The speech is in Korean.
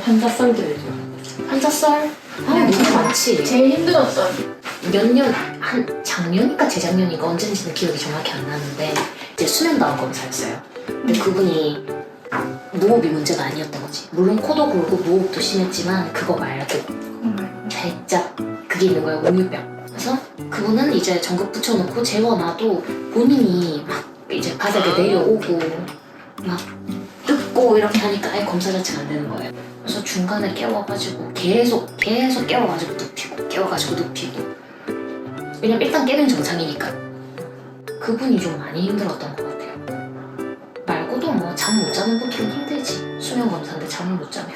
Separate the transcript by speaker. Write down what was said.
Speaker 1: 환자썰들이죠.
Speaker 2: 환자썰? 너무 많지.
Speaker 1: 제일 힘들었던.
Speaker 2: 한 작년인가 재작년인가 언제인지는 기억이 정확히 안 나는데 이제 수면다운 검사였어요. 근데 그분이 무호흡이 문제가 아니었던 거지. 물론 코도 골고 무호흡도 심했지만 그거 말고 살짝 그게 있는 거예요. 음유병. 그래서 그분은 이제 전극 붙여놓고 재워놔도 본인이 막 이제 바닥에 내려오고 막 뜯고 이렇게 하니까 아예 검사 자체가 안 되는 거예요. 그래서 중간에 깨워가지고 계속 깨워가지고 눕히고 깨워가지고 눕히고. 왜냐면 일단 깨면 정상이니까. 그분이 좀 많이 힘들었던 것 같아요. 말고도 뭐 잠 못 자는 분들은 힘들지. 수면 검사인데 잠을 못 자면.